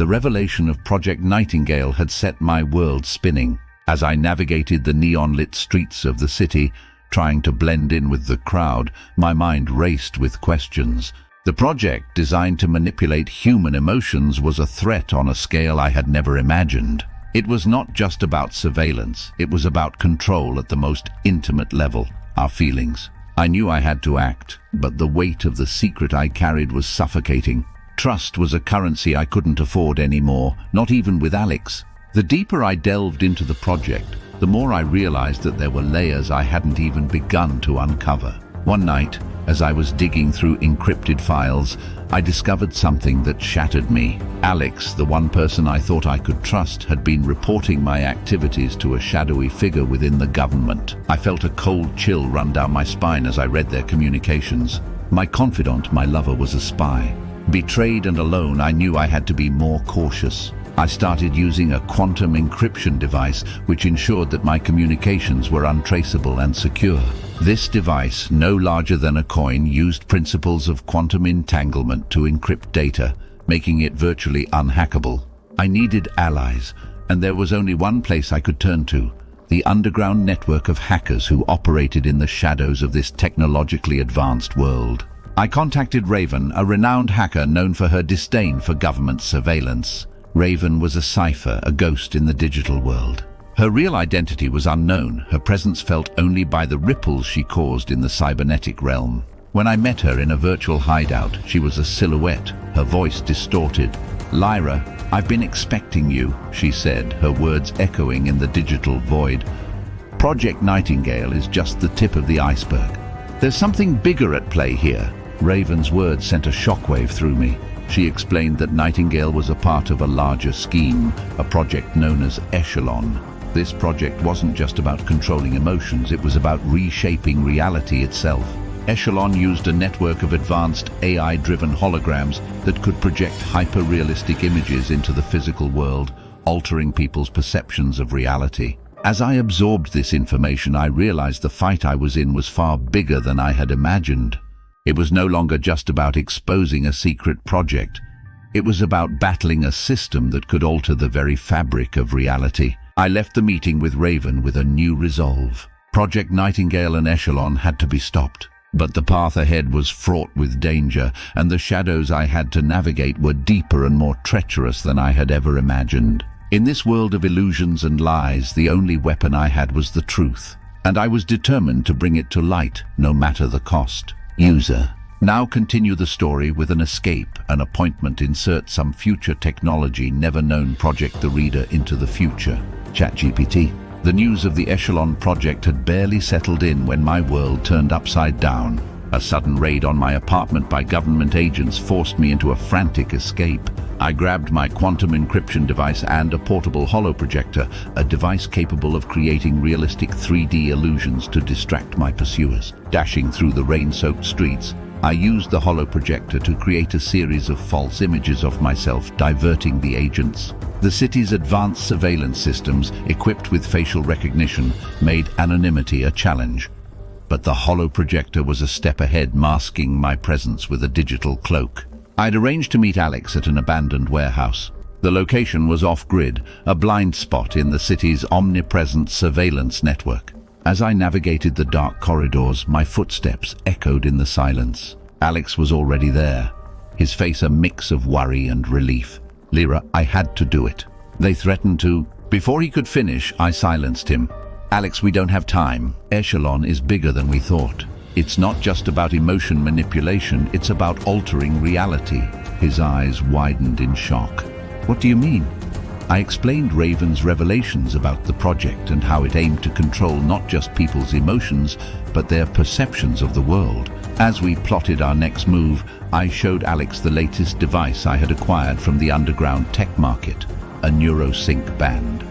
The revelation of Project Nightingale had set my world spinning. As I navigated the neon-lit streets of the city, trying to blend in with the crowd, my mind raced with questions. The project, designed to manipulate human emotions, was a threat on a scale I had never imagined. It was not just about surveillance, it was about control at the most intimate level, our feelings. I knew I had to act, but the weight of the secret I carried was suffocating. Trust was a currency I couldn't afford anymore, not even with Alex. The deeper I delved into the project, the more I realized that there were layers I hadn't even begun to uncover. One night, as I was digging through encrypted files, I discovered something that shattered me. Alex, the one person I thought I could trust, had been reporting my activities to a shadowy figure within the government. I felt a cold chill run down my spine as I read their communications. My confidant, my lover, was a spy. Betrayed and alone, I knew I had to be more cautious. I started using a quantum encryption device which ensured that my communications were untraceable and secure. This device, no larger than a coin, used principles of quantum entanglement to encrypt data, making it virtually unhackable. I needed allies, and there was only one place I could turn to: the underground network of hackers who operated in the shadows of this technologically advanced world. I contacted Raven, a renowned hacker known for her disdain for government surveillance. Raven was a cipher, a ghost in the digital world. Her real identity was unknown, her presence felt only by the ripples she caused in the cybernetic realm. When I met her in a virtual hideout, she was a silhouette, her voice distorted. "Lyra, I've been expecting you," she said, her words echoing in the digital void. "Project Nightingale is just the tip of the iceberg. There's something bigger at play here." Raven's words sent a shockwave through me. She explained that Nightingale was a part of a larger scheme, a project known as Echelon. This project wasn't just about controlling emotions, it was about reshaping reality itself. Echelon used a network of advanced AI-driven holograms that could project hyper-realistic images into the physical world, altering people's perceptions of reality. As I absorbed this information, I realized the fight I was in was far bigger than I had imagined. It was no longer just about exposing a secret project. It was about battling a system that could alter the very fabric of reality. I left the meeting with Raven with a new resolve. Project Nightingale and Echelon had to be stopped. But the path ahead was fraught with danger, and the shadows I had to navigate were deeper and more treacherous than I had ever imagined. In this world of illusions and lies, the only weapon I had was the truth, and I was determined to bring it to light, no matter the cost. User. Now continue the story with an escape, an appointment, insert some future technology never known, project the reader into the future. ChatGPT. The news of the Echelon project had barely settled in when my world turned upside down. A sudden raid on my apartment by government agents forced me into a frantic escape. I grabbed my quantum encryption device and a portable holo-projector, a device capable of creating realistic 3D illusions to distract my pursuers. Dashing through the rain-soaked streets, I used the holo-projector to create a series of false images of myself, diverting the agents. The city's advanced surveillance systems, equipped with facial recognition, made anonymity a challenge. But the holo-projector was a step ahead, masking my presence with a digital cloak. I'd arranged to meet Alex at an abandoned warehouse. The location was off-grid, a blind spot in the city's omnipresent surveillance network. As I navigated the dark corridors, my footsteps echoed in the silence. Alex was already there, his face a mix of worry and relief. "Lyra, I had to do it. They threatened to..." Before he could finish, I silenced him. "Alex, we don't have time. Echelon is bigger than we thought. It's not just about emotion manipulation, it's about altering reality." His eyes widened in shock. "What do you mean?" I explained Raven's revelations about the project and how it aimed to control not just people's emotions, but their perceptions of the world. As we plotted our next move, I showed Alex the latest device I had acquired from the underground tech market, a neurosync band.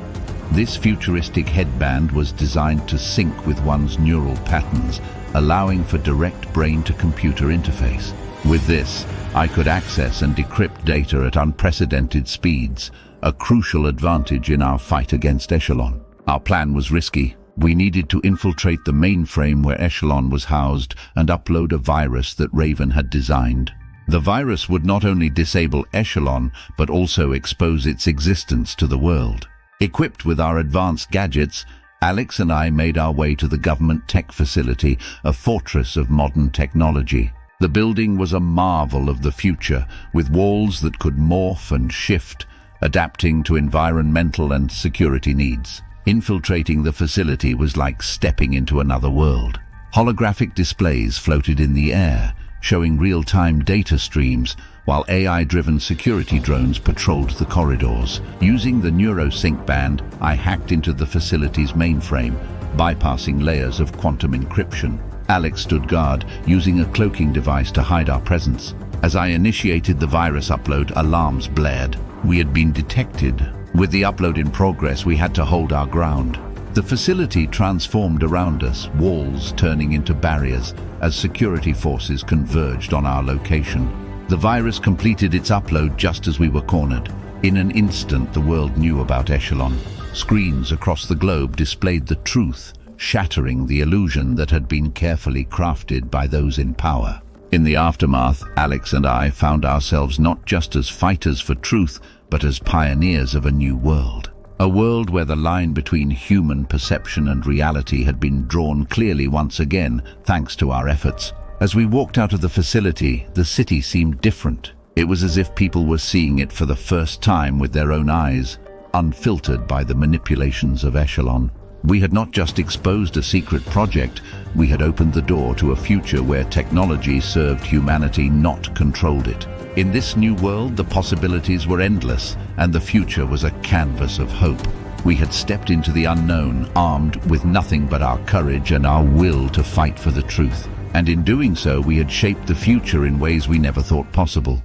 This futuristic headband was designed to sync with one's neural patterns, allowing for direct brain-to-computer interface. With this, I could access and decrypt data at unprecedented speeds, a crucial advantage in our fight against Echelon. Our plan was risky. We needed to infiltrate the mainframe where Echelon was housed and upload a virus that Raven had designed. The virus would not only disable Echelon, but also expose its existence to the world. Equipped with our advanced gadgets, Alex and I made our way to the government tech facility, a fortress of modern technology. The building was a marvel of the future, with walls that could morph and shift, adapting to environmental and security needs. Infiltrating the facility was like stepping into another world. Holographic displays floated in the air, showing real-time data streams, while AI-driven security drones patrolled the corridors. Using the NeuroSync band, I hacked into the facility's mainframe, bypassing layers of quantum encryption. Alex stood guard, using a cloaking device to hide our presence. As I initiated the virus upload, alarms blared. We had been detected. With the upload in progress, we had to hold our ground. The facility transformed around us, walls turning into barriers as security forces converged on our location. The virus completed its upload just as we were cornered. In an instant, the world knew about Echelon. Screens across the globe displayed the truth, shattering the illusion that had been carefully crafted by those in power. In the aftermath, Alex and I found ourselves not just as fighters for truth, but as pioneers of a new world. A world where the line between human perception and reality had been drawn clearly once again, thanks to our efforts. As we walked out of the facility, the city seemed different. It was as if people were seeing it for the first time with their own eyes, unfiltered by the manipulations of Echelon. We had not just exposed a secret project, we had opened the door to a future where technology served humanity, not controlled it. In this new world, the possibilities were endless, and the future was a canvas of hope. We had stepped into the unknown, armed with nothing but our courage and our will to fight for the truth. And in doing so, we had shaped the future in ways we never thought possible.